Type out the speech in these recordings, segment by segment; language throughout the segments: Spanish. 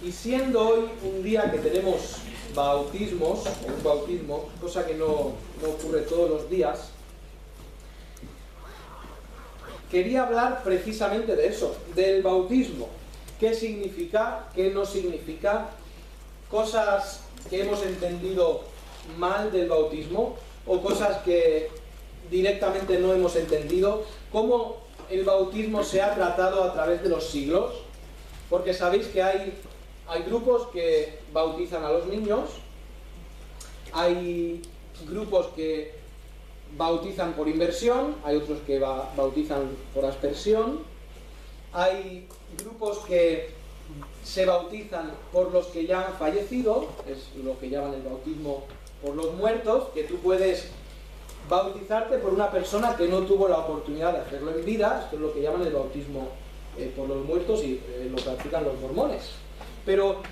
Y siendo hoy un día que tenemos bautismos, o un bautismo, cosa que no ocurre todos los días, quería hablar precisamente de eso, del bautismo. ¿Qué significa? ¿Qué no significa? Cosas que hemos entendido mal del bautismo o cosas que directamente no hemos entendido. Cómo el bautismo se ha tratado a través de los siglos. Porque sabéis que hay grupos que bautizan a los niños, hay grupos que bautizan por inmersión, hay otros que bautizan por aspersión, hay grupos que se bautizan por los que ya han fallecido, es lo que llaman el bautismo por los muertos, que tú puedes bautizarte por una persona que no tuvo la oportunidad de hacerlo en vida. Esto es lo que llaman el bautismo por los muertos y lo practican los mormones. Pero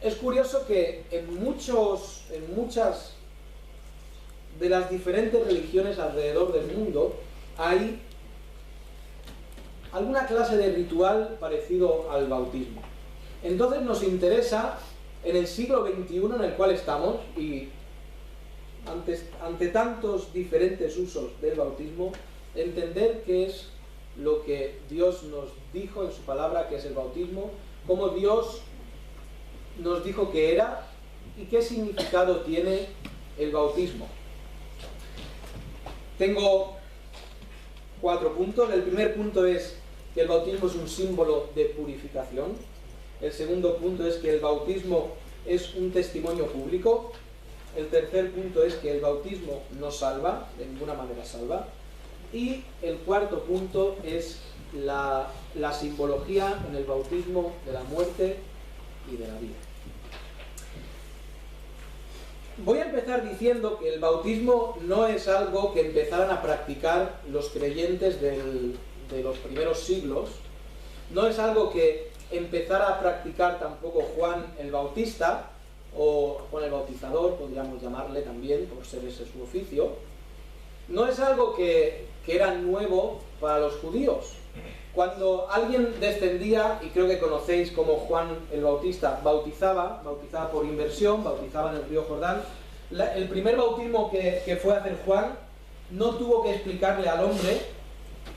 es curioso que en muchas de las diferentes religiones alrededor del mundo hay alguna clase de ritual parecido al bautismo. Entonces nos interesa, en el siglo XXI en el cual estamos, y ante tantos diferentes usos del bautismo, entender qué es lo que Dios nos dijo en su palabra que es el bautismo, cómo Dios nos dijo que era y qué significado tiene el bautismo. Tengo 4 puntos. El primer punto es que el bautismo es un símbolo de purificación. El segundo punto es que el bautismo es un testimonio público. El tercer punto es que el bautismo no salva, de ninguna manera salva. Y el cuarto punto es la simbología en el bautismo de la muerte y de la vida. Voy a empezar diciendo que el bautismo no es algo que empezaran a practicar los creyentes de los primeros siglos. No es algo que empezara a practicar tampoco Juan el Bautista, o Juan el Bautizador, podríamos llamarle también, por ser ese su oficio. No es algo que era nuevo para los judíos. Cuando alguien descendía, y creo que conocéis como Juan el Bautista bautizaba por inmersión, bautizaba en el río Jordán, el primer bautismo que fue a hacer Juan, no tuvo que explicarle al hombre: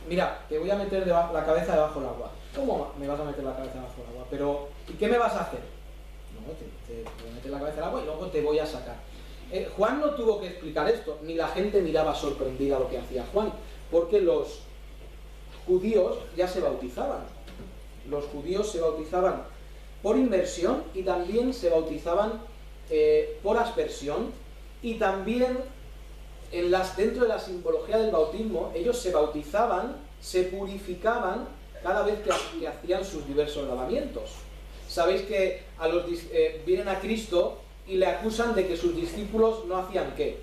mira, te voy a meter la cabeza debajo del agua. ¿Cómo me vas a meter la cabeza debajo del agua? Pero, ¿y qué me vas a hacer? No, te voy a meter la cabeza del agua y luego te voy a sacar. Juan no tuvo que explicar esto, ni la gente miraba sorprendida lo que hacía Juan, porque los judíos ya se bautizaban. Los judíos se bautizaban por inmersión y también se bautizaban por aspersión, y también dentro de la simbología del bautismo ellos se bautizaban, se purificaban cada vez que hacían sus diversos lavamientos. Sabéis que vienen a Cristo y le acusan de que sus discípulos no hacían ¿qué?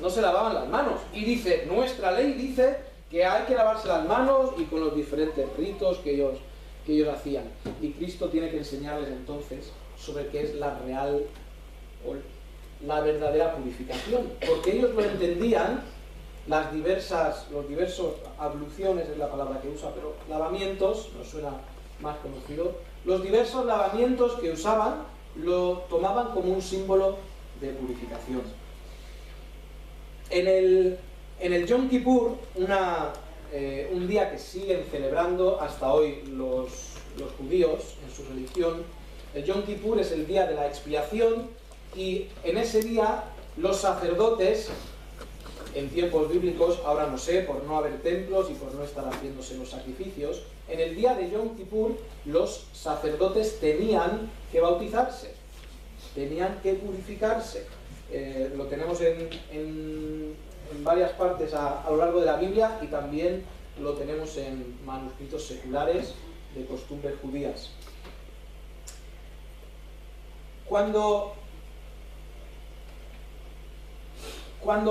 No se lavaban las manos. Y dice, nuestra ley dice que hay que lavarse las manos, y con los diferentes ritos que ellos hacían. Y Cristo tiene que enseñarles entonces sobre qué es la real o la verdadera purificación. Porque ellos lo entendían, los diversos abluciones es la palabra que usa, pero lavamientos, nos suena más conocido. Los diversos lavamientos que usaban lo tomaban como un símbolo de purificación. En el Yom Kippur, un día que siguen celebrando hasta hoy los judíos en su religión, el Yom Kippur es el día de la expiación, y en ese día los sacerdotes, en tiempos bíblicos, ahora no sé, por no haber templos y por no estar haciéndose los sacrificios, en el día de Yom Kippur los sacerdotes tenían que bautizarse, tenían que purificarse. Lo tenemos en varias partes a lo largo de la Biblia, y también lo tenemos en manuscritos seculares de costumbres judías. Cuando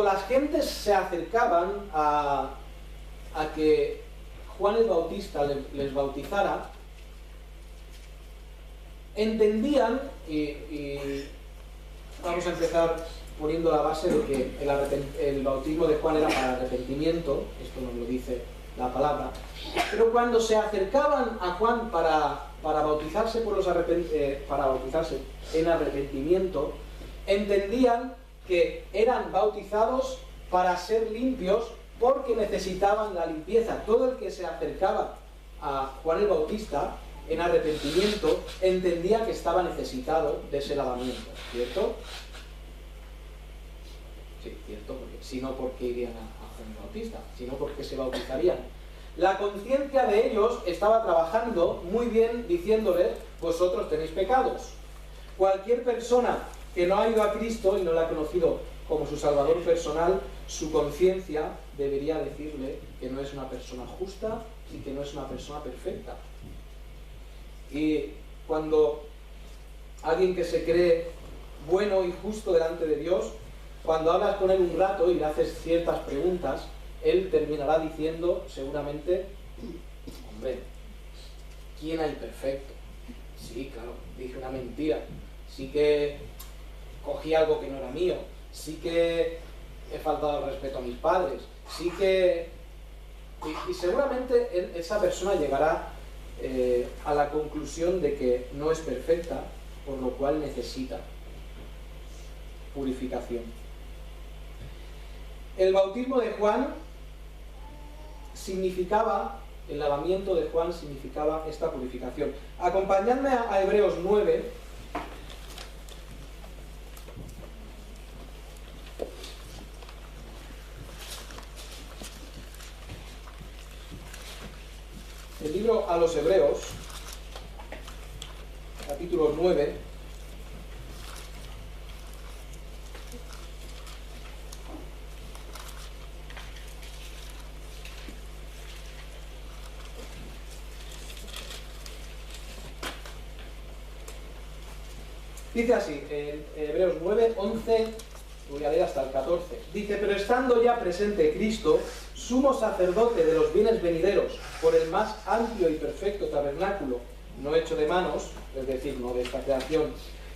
las gentes se acercaban a que Juan el Bautista les bautizara, entendían, y vamos a empezar poniendo la base de que el bautismo de Juan era para arrepentimiento. Esto nos lo dice la palabra. Pero cuando se acercaban a Juan para bautizarse para bautizarse en arrepentimiento, entendían que eran bautizados para ser limpios porque necesitaban la limpieza. Todo el que se acercaba a Juan el Bautista en arrepentimiento entendía que estaba necesitado de ese lavamiento, ¿cierto? Sí, cierto, porque si no, ¿por qué irían a Juan el Bautista? Si no, ¿por qué se bautizarían? La conciencia de ellos estaba trabajando muy bien diciéndoles: vosotros tenéis pecados. Cualquier persona que no ha ido a Cristo y no le ha conocido como su Salvador personal, su conciencia debería decirle que no es una persona justa y que no es una persona perfecta. Y cuando alguien que se cree bueno y justo delante de Dios, cuando hablas con él un rato y le haces ciertas preguntas, él terminará diciendo seguramente: hombre, ¿quién hay perfecto? Sí, claro, dije una mentira, sí que cogí algo que no era mío, sí que he faltado al respeto a mis padres, sí que... Y seguramente esa persona llegará a la conclusión de que no es perfecta, por lo cual necesita purificación. El bautismo de Juan significaba, el lavamiento de Juan significaba esta purificación. Acompañadme a Hebreos 9. El libro a los Hebreos, capítulo 9. Dice así, en Hebreos 9, 11, voy a leer hasta el 14. Dice: pero estando ya presente Cristo, sumo sacerdote de los bienes venideros, por el más amplio y perfecto tabernáculo, no hecho de manos, es decir, no de esta creación,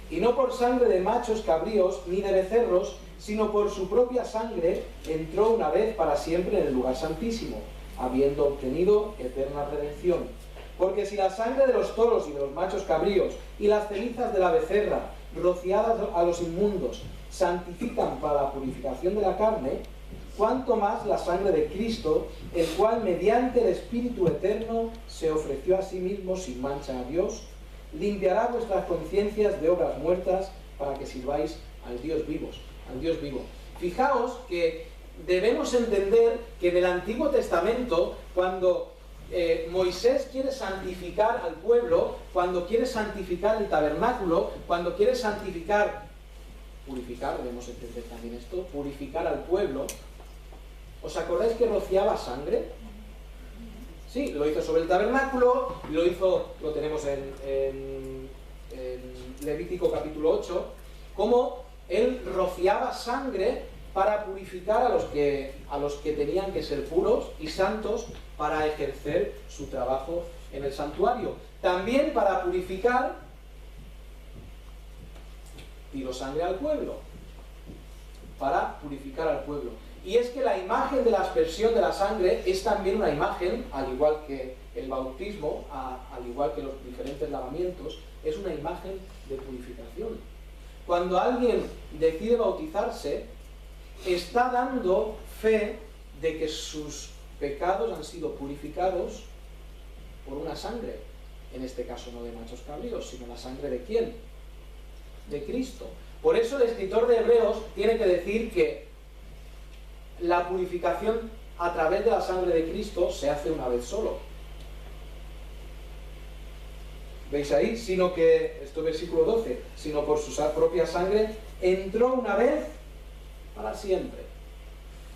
y no por sangre de machos cabríos ni de becerros, sino por su propia sangre, entró una vez para siempre en el lugar santísimo, habiendo obtenido eterna redención. Porque si la sangre de los toros y de los machos cabríos y las cenizas de la becerra, rociadas a los inmundos, santifican para la purificación de la carne, cuánto más la sangre de Cristo, el cual mediante el Espíritu eterno se ofreció a sí mismo sin mancha a Dios, limpiará vuestras conciencias de obras muertas para que sirváis al Dios vivo. Fijaos que debemos entender que en el Antiguo Testamento, cuando Moisés quiere santificar al pueblo, cuando quiere santificar el tabernáculo, cuando quiere purificar, debemos entender también esto, purificar al pueblo. ¿Os acordáis que rociaba sangre? Sí, lo hizo sobre el tabernáculo, lo tenemos en Levítico capítulo 8, como él rociaba sangre para purificar a los que tenían que ser puros y santos para ejercer su trabajo en el santuario. También para purificar, tiró sangre al pueblo, para purificar al pueblo. Y es que la imagen de la aspersión de la sangre es también una imagen, al igual que el bautismo, al igual que los diferentes lavamientos, es una imagen de purificación. Cuando alguien decide bautizarse, está dando fe de que sus pecados han sido purificados por una sangre, en este caso no de machos cabríos, sino la sangre ¿de quién? De Cristo. Por eso el escritor de Hebreos tiene que decir que la purificación a través de la sangre de Cristo se hace una vez solo. ¿Veis ahí? Sino que, esto es versículo 12, sino por su propia sangre entró una vez para siempre.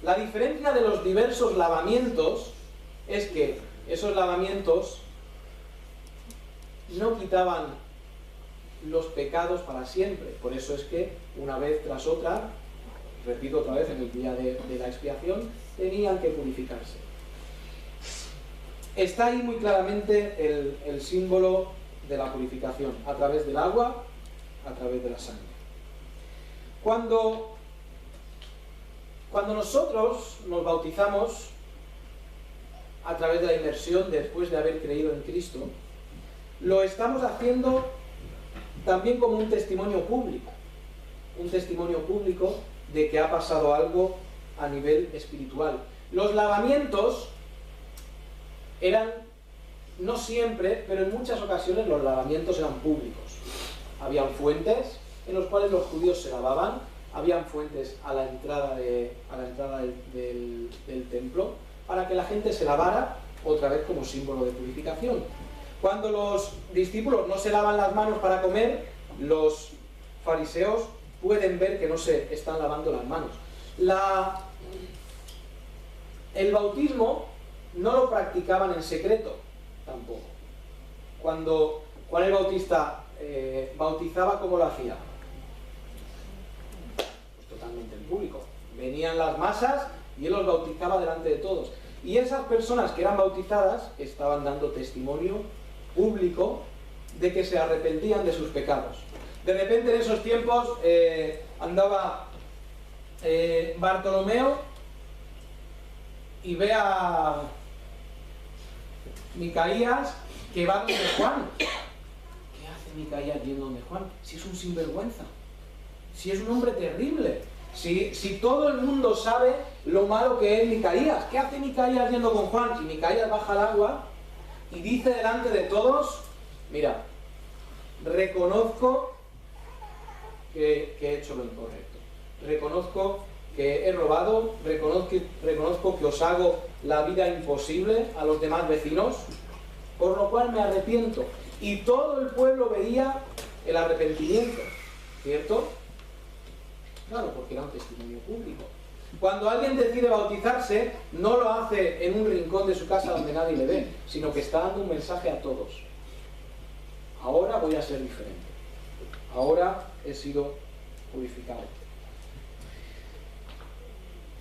La diferencia de los diversos lavamientos es que esos lavamientos no quitaban los pecados para siempre. Por eso es que una vez tras otra, repito otra vez, en el día de la expiación, tenían que purificarse. Está ahí muy claramente el símbolo de la purificación, a través del agua, a través de la sangre. Cuando nosotros nos bautizamos, a través de la inmersión después de haber creído en Cristo, lo estamos haciendo también como un testimonio público de que ha pasado algo a nivel espiritual. Los lavamientos eran, no siempre, pero en muchas ocasiones los lavamientos eran públicos. Habían fuentes en los cuales los judíos se lavaban, habían fuentes a la entrada del templo, para que la gente se lavara otra vez como símbolo de purificación. Cuando los discípulos no se lavan las manos para comer, los fariseos pueden ver que no se están lavando las manos. El bautismo no lo practicaban en secreto tampoco. Cuando Juan el Bautista bautizaba, ¿cómo lo hacía? Pues totalmente en público. Venían las masas y él los bautizaba delante de todos. Y esas personas que eran bautizadas estaban dando testimonio público de que se arrepentían de sus pecados. De repente en esos tiempos andaba Bartolomeo y ve a Micaías que va donde Juan. ¿Qué hace Micaías yendo donde Juan? Si es un sinvergüenza, si es un hombre terrible, si todo el mundo sabe lo malo que es Micaías. ¿Qué hace Micaías yendo con Juan? Y Micaías baja al agua y dice delante de todos: mira, reconozco que he hecho lo incorrecto, reconozco que he robado, reconozco que os hago la vida imposible a los demás vecinos, por lo cual me arrepiento. Y todo el pueblo veía el arrepentimiento, ¿cierto? Claro, porque era un testimonio público. Cuando alguien decide bautizarse, no lo hace en un rincón de su casa donde nadie le ve, sino que está dando un mensaje a todos. Ahora voy a ser diferente. Ahora he sido purificado.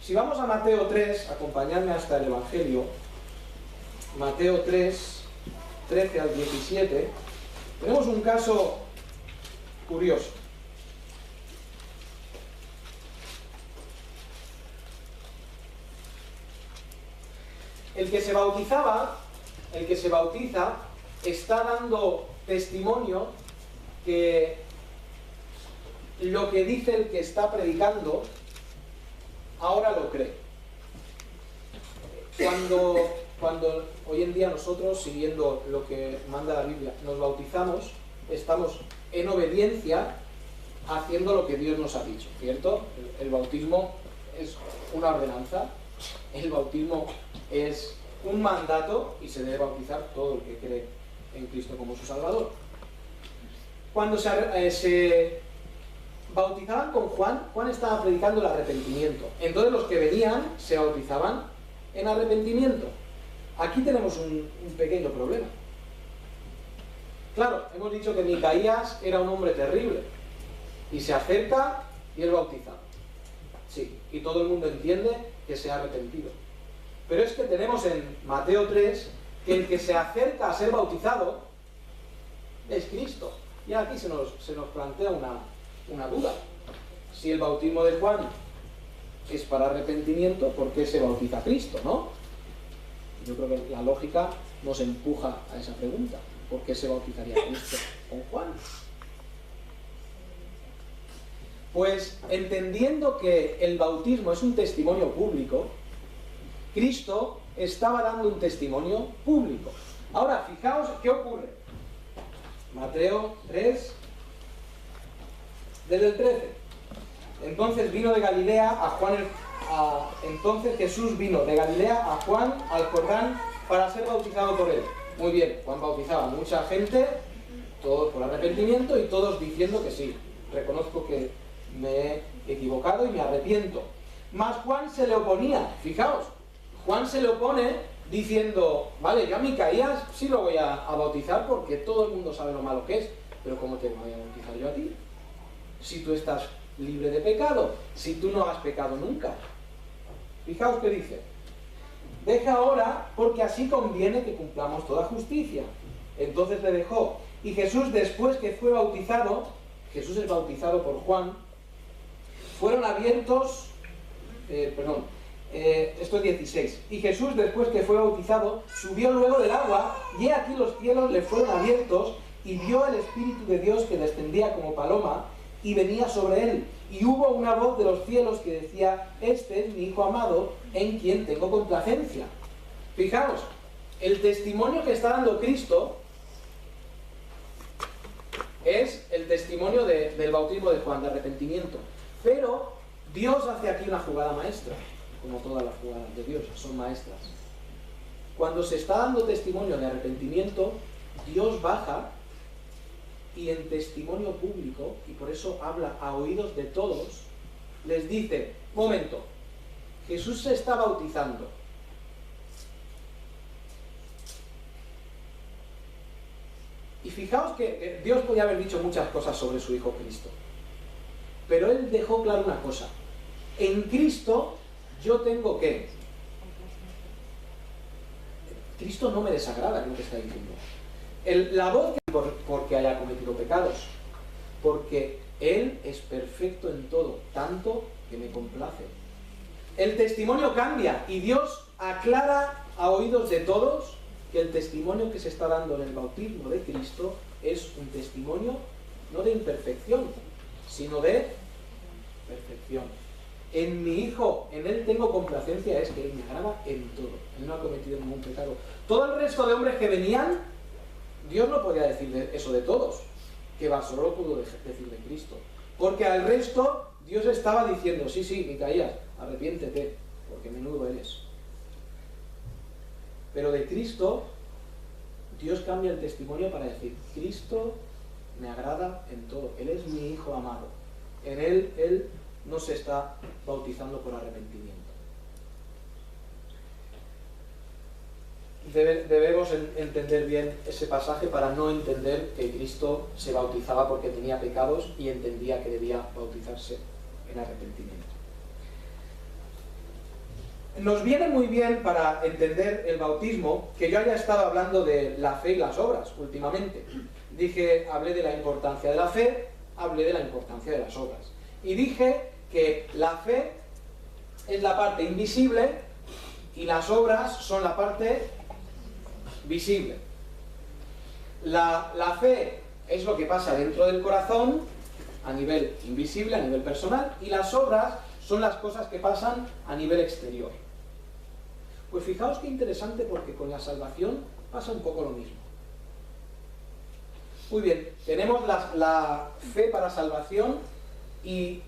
Si vamos a Mateo 3, acompañadme hasta el Evangelio, Mateo 3, 13 al 17, tenemos un caso curioso. El que se bautiza, está dando testimonio que lo que dice el que está predicando, ahora lo cree. Cuando hoy en día nosotros, siguiendo lo que manda la Biblia, nos bautizamos, estamos en obediencia haciendo lo que Dios nos ha dicho, ¿cierto? El bautismo es una ordenanza, el bautismo es un mandato y se debe bautizar todo el que cree en Cristo como su Salvador. Cuando se bautizaban con Juan, Juan estaba predicando el arrepentimiento. Entonces los que venían se bautizaban en arrepentimiento. Aquí tenemos un pequeño problema. Claro, hemos dicho que Micaías era un hombre terrible y se acerca y es bautizado. Sí, y todo el mundo entiende que se ha arrepentido. Pero es que tenemos en Mateo 3 que el que se acerca a ser bautizado es Cristo. Y aquí se nos plantea una duda. Si el bautismo de Juan es para arrepentimiento, ¿por qué se bautiza Cristo, no? Yo creo que la lógica nos empuja a esa pregunta. ¿Por qué se bautizaría Cristo con Juan? Pues entendiendo que el bautismo es un testimonio público, Cristo estaba dando un testimonio público. Ahora, fijaos qué ocurre. Mateo 3, desde el 13. Entonces vino de Galilea a Juan entonces Jesús vino de Galilea a Juan al Jordán para ser bautizado por él. Muy bien, Juan bautizaba a mucha gente, todos por arrepentimiento y todos diciendo que sí, reconozco que me he equivocado y me arrepiento. Mas Juan se le oponía, fijaos, Juan se le opone diciendo, vale, yo a Micaías sí lo voy a bautizar porque todo el mundo sabe lo malo que es, pero ¿cómo te voy a bautizar yo a ti? Si tú estás libre de pecado, si tú no has pecado nunca. Fijaos que dice, deja ahora porque así conviene que cumplamos toda justicia. Entonces le dejó. Y Jesús, después que fue bautizado, Jesús es bautizado por Juan, fueron abiertos, esto es 16. Y Jesús, después que fue bautizado, subió luego del agua, y he aquí los cielos le fueron abiertos, y vio el Espíritu de Dios que descendía como paloma, y venía sobre él. Y hubo una voz de los cielos que decía: este es mi Hijo amado, en quien tengo complacencia. Fijaos, el testimonio que está dando Cristo es el testimonio del bautismo de Juan, de arrepentimiento. Pero Dios hace aquí una jugada maestra, como todas las jugadas de Dios, son maestras. Cuando se está dando testimonio de arrepentimiento, Dios baja y en testimonio público, y por eso habla a oídos de todos, les dice: momento, Jesús se está bautizando. Y fijaos que Dios podía haber dicho muchas cosas sobre su Hijo Cristo, pero Él dejó claro una cosa: en Cristo yo tengo que... Cristo no me desagrada, es lo que está diciendo. La voz que porque haya cometido pecados, porque Él es perfecto en todo, tanto que me complace. El testimonio cambia y Dios aclara a oídos de todos que el testimonio que se está dando en el bautismo de Cristo es un testimonio no de imperfección, sino de perfección. En mi Hijo, en Él tengo complacencia, es que Él me agrada en todo. Él no ha cometido ningún pecado. Todo el resto de hombres que venían, Dios no podía decir eso de todos, que va, solo lo pudo decir de Cristo. Porque al resto Dios estaba diciendo: sí, sí, Micaías, arrepiéntete, porque menudo eres. Pero de Cristo, Dios cambia el testimonio para decir: Cristo me agrada en todo, Él es mi Hijo amado. En Él no se está bautizando por arrepentimiento. Debemos entender bien ese pasaje para no entender que Cristo se bautizaba porque tenía pecados y entendía que debía bautizarse en arrepentimiento. Nos viene muy bien para entender el bautismo que yo haya estado hablando de la fe y las obras últimamente. Hablé de la importancia de la fe, hablé de la importancia de las obras. Y dije que la fe es la parte invisible y las obras son la parte visible. La fe es lo que pasa dentro del corazón a nivel invisible, a nivel personal, y las obras son las cosas que pasan a nivel exterior. Pues fijaos qué interesante, porque con la salvación pasa un poco lo mismo. Muy bien, tenemos la fe para salvación, y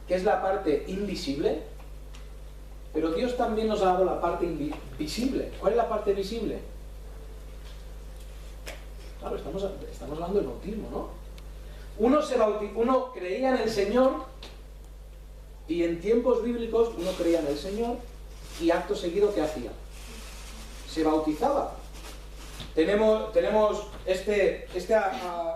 que es la parte invisible, pero Dios también nos ha dado la parte visible. ¿Cuál es la parte visible? Claro, estamos hablando del bautismo, ¿no? Uno creía en el Señor, y en tiempos bíblicos uno creía en el Señor, y acto seguido, ¿qué hacía? Se bautizaba. Tenemos este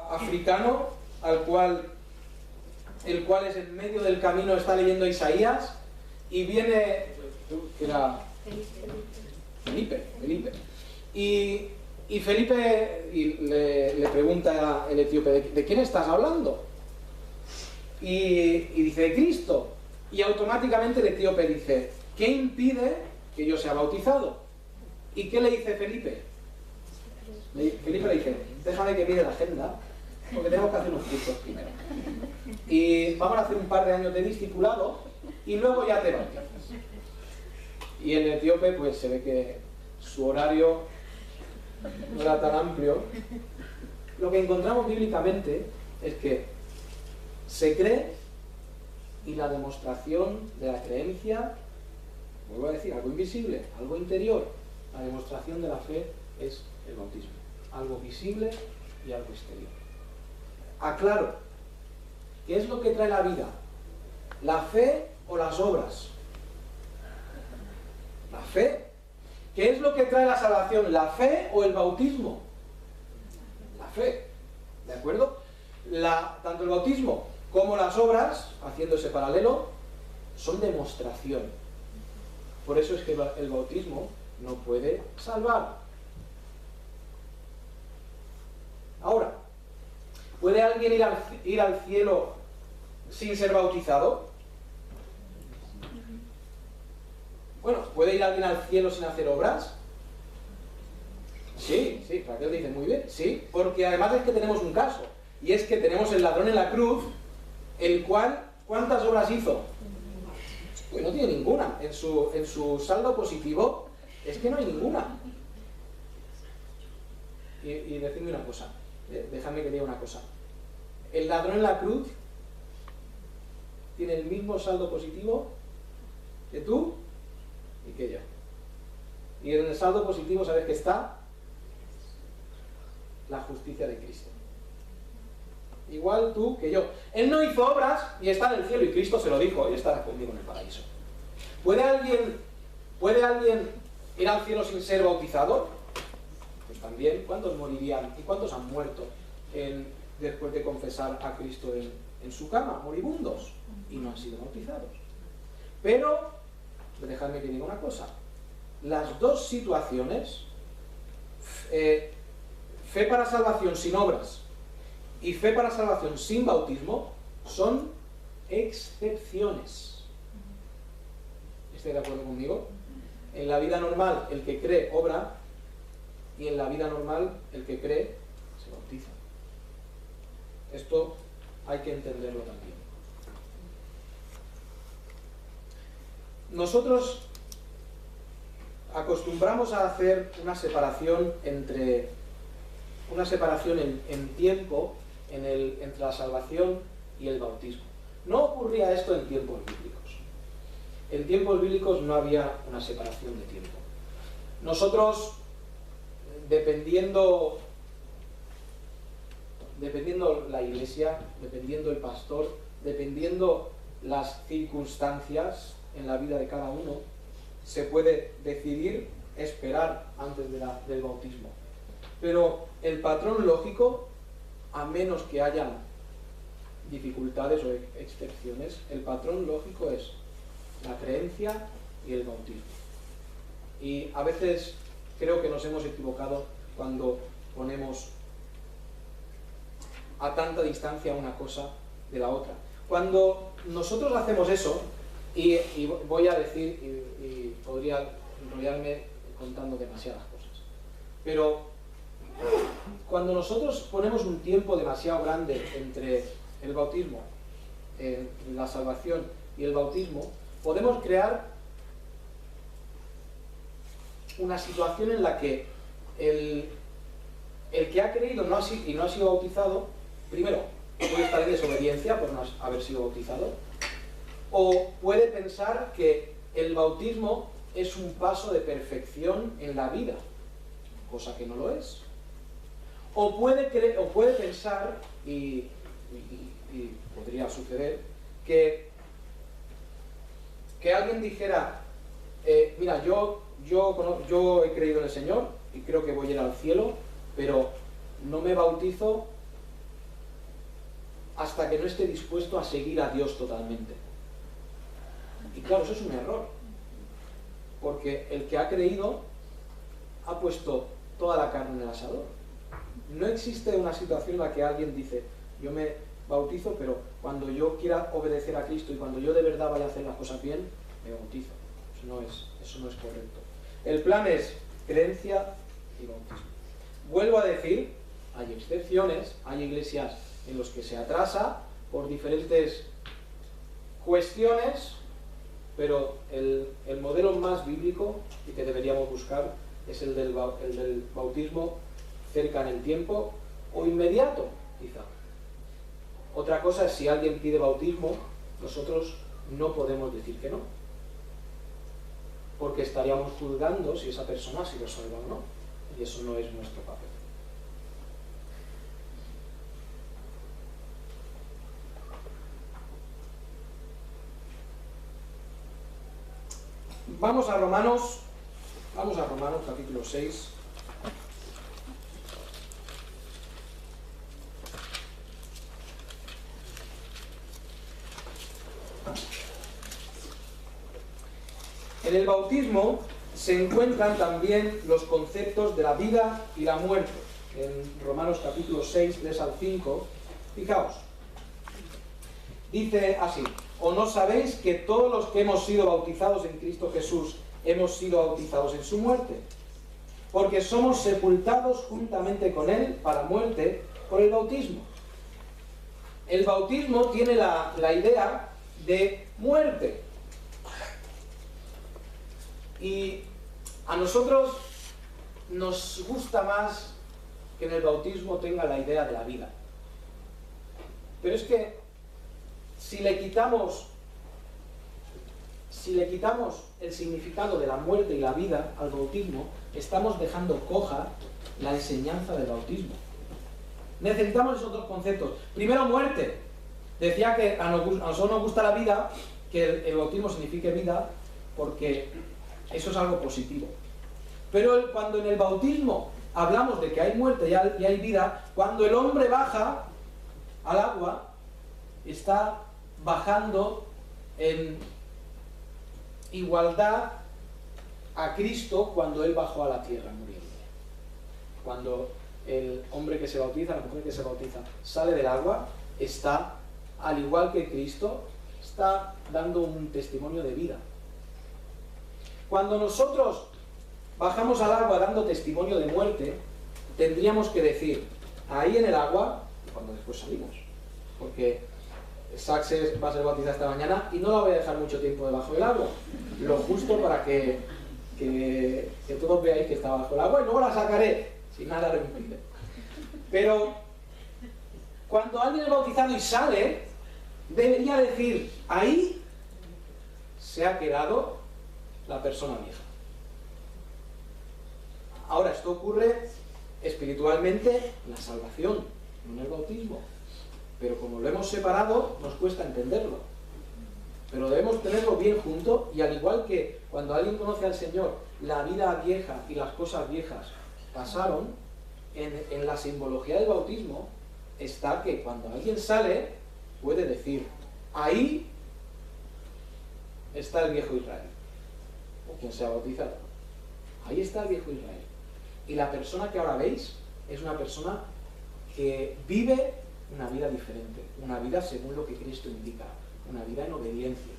africano, el cual es en medio del camino, está leyendo Isaías, y viene... Era Felipe. Y Felipe le pregunta el etíope: ¿de quién estás hablando? Y dice: de Cristo. Y automáticamente el etíope dice: ¿qué impide que yo sea bautizado? ¿Y qué le dice Felipe? Felipe le dice: déjame que mire la agenda, porque tenemos que hacer unos cursos primero. Y vamos a hacer un par de años de discipulado y luego ya te bautizas. Y el etíope, pues se ve que su horario no era tan amplio. Lo que encontramos bíblicamente es que se cree, y la demostración de la creencia, vuelvo a decir, algo invisible, algo interior, la demostración de la fe es el bautismo. Algo visible y algo exterior. Aclaro, ¿qué es lo que trae la vida? ¿La fe o las obras? La fe. ¿Qué es lo que trae la salvación? ¿La fe o el bautismo? La fe. ¿De acuerdo? Tanto el bautismo como las obras, haciendo ese paralelo, son demostración. Por eso es que el bautismo no puede salvar. Ahora, ¿puede alguien ir al cielo sin ser bautizado? Bueno, ¿puede ir alguien al cielo sin hacer obras? Sí, Raquel dice muy bien, sí, porque además es que tenemos un caso, y es que tenemos el ladrón en la cruz, el cual, ¿cuántas obras hizo? Pues no tiene ninguna. En su saldo positivo es que no hay ninguna. Y decidme una cosa, déjame que diga una cosa. El ladrón en la cruz tiene el mismo saldo positivo que tú y que yo. Y en el saldo positivo, ¿sabes qué está? La justicia de Cristo. Igual tú que yo. Él no hizo obras y está en el cielo, y Cristo se lo dijo, y estará conmigo en el paraíso. ¿Puede alguien ir al cielo sin ser bautizado? Pues también. ¿Cuántos morirían y cuántos han muerto después de confesar a Cristo en su cama? Moribundos. Y no han sido bautizados. Pero, dejadme que diga una cosa. Las dos situaciones, fe para salvación sin obras y fe para salvación sin bautismo, son excepciones. ¿Estáis de acuerdo conmigo? En la vida normal el que cree obra, y en la vida normal el que cree se bautiza. Esto hay que entenderlo también. Nosotros acostumbramos a hacer una separación en tiempo entre la salvación y el bautismo. No ocurría esto en tiempos bíblicos. En tiempos bíblicos no había una separación de tiempo. Nosotros, dependiendo la iglesia, dependiendo el pastor, dependiendo las circunstancias en la vida de cada uno, se puede decidir esperar antes del bautismo. Pero el patrón lógico, a menos que hayan dificultades o excepciones, el patrón lógico es la creencia y el bautismo. Y a veces creo que nos hemos equivocado cuando ponemos a tanta distancia una cosa de la otra. Cuando nosotros hacemos eso, y voy a decir, y podría enrollarme contando demasiadas cosas, pero cuando nosotros ponemos un tiempo demasiado grande entre el bautismo, la salvación y el bautismo, podemos crear una situación en la que el que ha creído y no ha sido bautizado, primero, puede estar en desobediencia por no haber sido bautizado, o puede pensar que el bautismo es un paso de perfección en la vida, cosa que no lo es. O puede pensar, y podría suceder, que alguien dijera, mira, yo he creído en el Señor y creo que voy a ir al cielo, pero no me bautizo hasta que no esté dispuesto a seguir a Dios totalmente. Y claro, eso es un error, porque el que ha creído ha puesto toda la carne en el asador. No existe una situación en la que alguien dice, yo me bautizo, pero cuando yo quiera obedecer a Cristo y cuando yo de verdad vaya a hacer las cosas bien, me bautizo. Eso no es correcto. El plan es creencia y bautismo. Vuelvo a decir, hay excepciones, hay iglesias en las que se atrasa por diferentes cuestiones, pero el modelo más bíblico y que deberíamos buscar es el del bautismo cerca en el tiempo o inmediato, quizá. Otra cosa es si alguien pide bautismo, nosotros no podemos decir que no, porque estaríamos juzgando si esa persona ha sido salva o no, y eso no es nuestro papel. Vamos a Romanos capítulo 6. En el bautismo se encuentran también los conceptos de la vida y la muerte. En Romanos capítulo 6, 3 al 5, fijaos, dice así: ¿o no sabéis que todos los que hemos sido bautizados en Cristo Jesús hemos sido bautizados en su muerte, porque somos sepultados juntamente con él para muerte por el bautismo. El bautismo tiene la idea de muerte. Y a nosotros nos gusta más que en el bautismo tenga la idea de la vida. Pero es que si le quitamos el significado de la muerte y la vida al bautismo, estamos dejando coja la enseñanza del bautismo. Necesitamos esos otros conceptos. Primero, muerte. Decía que a nosotros nos gusta la vida, que el bautismo signifique vida, porque eso es algo positivo. Pero cuando en el bautismo hablamos de que hay muerte y hay vida, cuando el hombre baja al agua, está bajando en igualdad a Cristo cuando Él bajó a la tierra muriendo. Cuando el hombre que se bautiza, la mujer que se bautiza, sale del agua, está, al igual que Cristo, está dando un testimonio de vida. Cuando nosotros bajamos al agua dando testimonio de muerte, tendríamos que decir, ahí en el agua, cuando después salimos, porque Saxe va a ser bautizada esta mañana y no la voy a dejar mucho tiempo debajo del agua, lo justo para que todos veáis que está bajo el agua, y luego la sacaré, si nada lo impide. Pero cuando alguien es bautizado y sale, debería decir, ahí se ha quedado la persona vieja. Ahora, esto ocurre espiritualmente en la salvación, no en el bautismo. Pero como lo hemos separado, nos cuesta entenderlo. Pero debemos tenerlo bien junto, y al igual que cuando alguien conoce al Señor, la vida vieja y las cosas viejas pasaron, en la simbología del bautismo está que cuando alguien sale, puede decir, ahí está el viejo Israel, o quien sea bautizado. Ahí está el viejo Israel. Y la persona que ahora veis es una persona que vive una vida diferente, una vida según lo que Cristo indica, una vida en obediencia.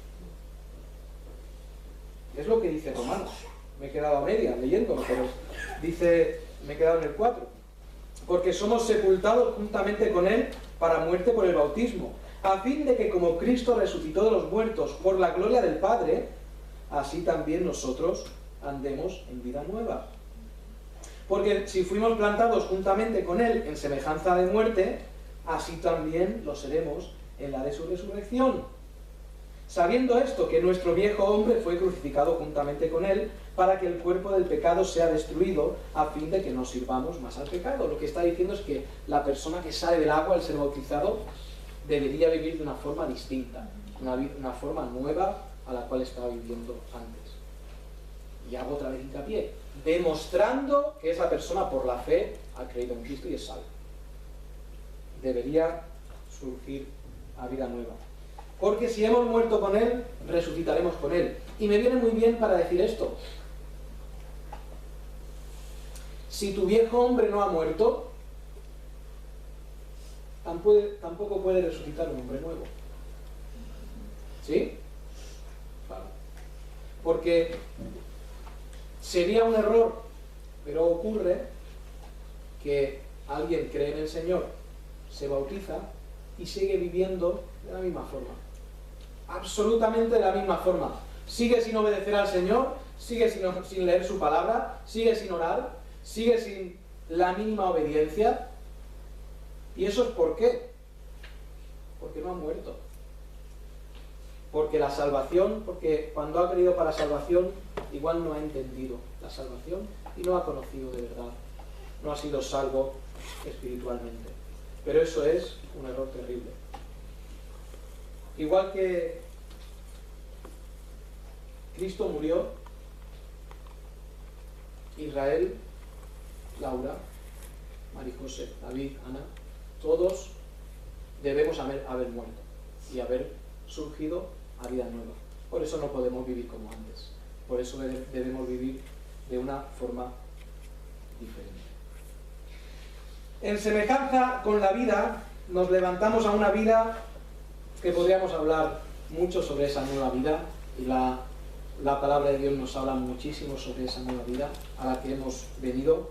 Es lo que dice Romanos. Me he quedado a media leyéndolo, pero dice, me he quedado en el 4. Porque somos sepultados juntamente con Él para muerte por el bautismo, a fin de que como Cristo resucitó de los muertos por la gloria del Padre, así también nosotros andemos en vida nueva. Porque si fuimos plantados juntamente con Él en semejanza de muerte, así también lo seremos en la de su resurrección. Sabiendo esto, que nuestro viejo hombre fue crucificado juntamente con Él, para que el cuerpo del pecado sea destruido, a fin de que no sirvamos más al pecado. Lo que está diciendo es que la persona que sale del agua al ser bautizado debería vivir de una forma distinta, una forma nueva a la cual estaba viviendo antes. Y hago otra vez hincapié, demostrando que esa persona por la fe ha creído en Cristo y es salvo. Debería surgir a vida nueva. Porque si hemos muerto con Él, resucitaremos con Él. Y me viene muy bien para decir esto. Si tu viejo hombre no ha muerto, tampoco puede resucitar un hombre nuevo. ¿Sí? Claro. Porque sería un error, pero ocurre que alguien cree en el Señor, se bautiza y sigue viviendo de la misma forma. Absolutamente de la misma forma. Sigue sin obedecer al Señor, sigue sin leer su palabra, sigue sin orar, sigue sin la mínima obediencia. ¿Y eso es por qué? Porque no ha muerto. Porque la salvación, porque cuando ha creído para salvación, igual no ha entendido la salvación y no ha conocido de verdad. No ha sido salvo espiritualmente. Pero eso es un error terrible. Igual que Cristo murió, Israel, Laura, Marijose, David, Ana, todos debemos haber muerto y haber surgido a vida nueva. Por eso no podemos vivir como antes. Por eso debemos vivir de una forma diferente. En semejanza con la vida, nos levantamos a una vida que podríamos hablar mucho sobre esa nueva vida y la la palabra de Dios nos habla muchísimo sobre esa nueva vida a la que hemos venido.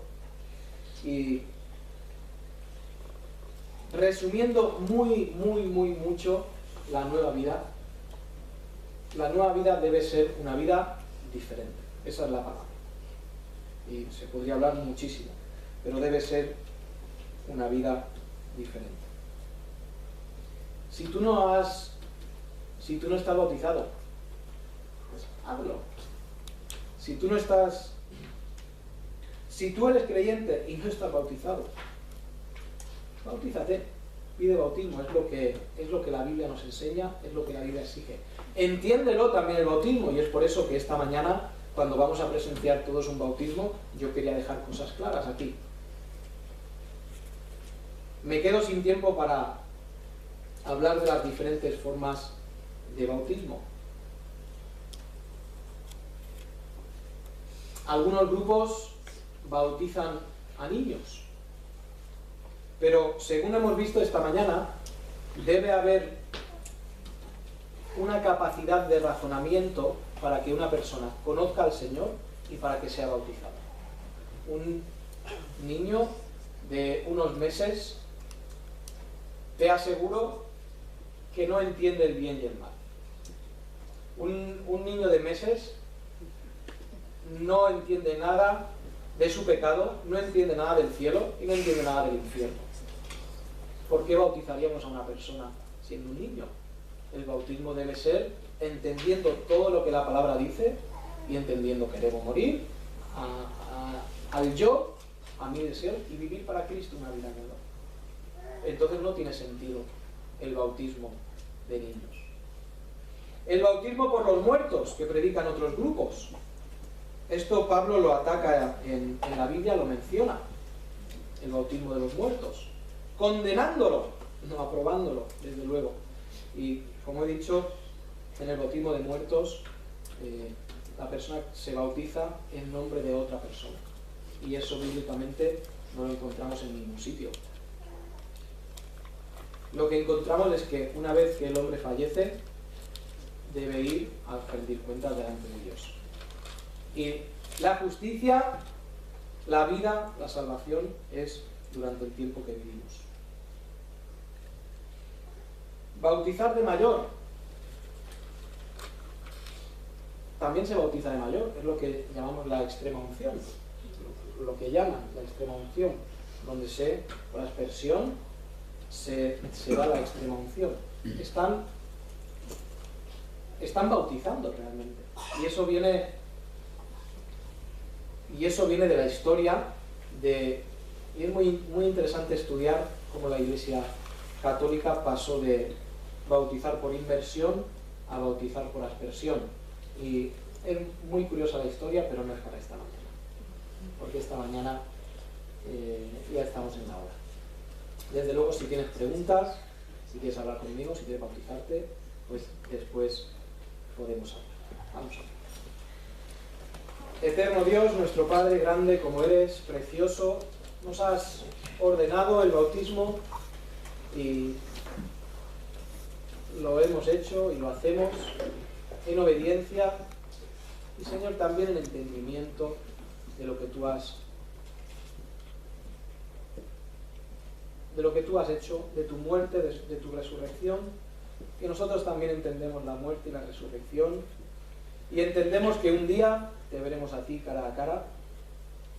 Y resumiendo mucho la nueva vida debe ser una vida diferente. Esa es la palabra. Y se podría hablar muchísimo, pero debe ser una vida diferente. Si tú no estás bautizado, pues hazlo. Si tú eres creyente y no estás bautizado, bautízate, pide bautismo, es lo que la Biblia nos enseña, es lo que la Biblia exige. Entiéndelo también el bautismo, y es por eso que esta mañana, cuando vamos a presenciar todos un bautismo, yo quería dejar cosas claras aquí. Me quedo sin tiempo para hablar de las diferentes formas de bautismo. Algunos grupos bautizan a niños, pero según hemos visto esta mañana, debe haber una capacidad de razonamiento para que una persona conozca al Señor y para que sea bautizado. Un niño de unos meses, te aseguro que no entiende el bien y el mal. Un niño de meses no entiende nada de su pecado, no entiende nada del cielo y no entiende nada del infierno. ¿Por qué bautizaríamos a una persona siendo un niño? El bautismo debe ser entendiendo todo lo que la palabra dice y entendiendo que debo morir al yo, a mi deseo, y vivir para Cristo una vida nueva. Entonces no tiene sentido el bautismo de niños. El bautismo por los muertos que predican otros grupos. Esto Pablo lo ataca en la Biblia, lo menciona. El bautismo de los muertos. Condenándolo, no aprobándolo, desde luego. Y como he dicho, en el bautismo de muertos, la persona se bautiza en nombre de otra persona. Y eso bíblicamente no lo encontramos en ningún sitio. Lo que encontramos es que una vez que el hombre fallece, debe ir a rendir cuentas delante de Dios. Y la justicia, la vida, la salvación es durante el tiempo que vivimos. Bautizar de mayor. También se bautiza de mayor, es lo que llamamos la extrema unción. Lo que llaman la extrema unción, donde por aspersión se da la extrema unción. Están bautizando realmente. Y eso viene de la historia y es muy interesante estudiar cómo la Iglesia Católica pasó de bautizar por inmersión a bautizar por aspersión. Y es muy curiosa la historia, pero no es para esta mañana. Porque esta mañana ya estamos en la hora. Desde luego, si tienes preguntas, si quieres hablar conmigo, si quieres bautizarte, pues después podemos hablar. Vamos a ver. Eterno Dios, nuestro Padre grande como eres, precioso, nos has ordenado el bautismo y lo hemos hecho y lo hacemos en obediencia y, Señor, también en entendimiento de lo que tú has hecho, de tu muerte, de tu resurrección, que nosotros también entendemos la muerte y la resurrección y entendemos que un día te veremos a ti cara a cara,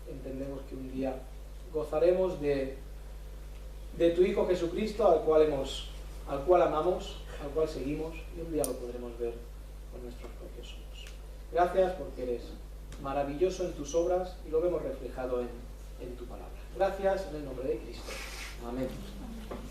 entendemos que un día gozaremos de tu Hijo Jesucristo, al cual amamos, al cual seguimos, y un día lo podremos ver con nuestros propios ojos. Gracias porque eres maravilloso en tus obras y lo vemos reflejado en tu palabra. Gracias en el nombre de Cristo. Amén.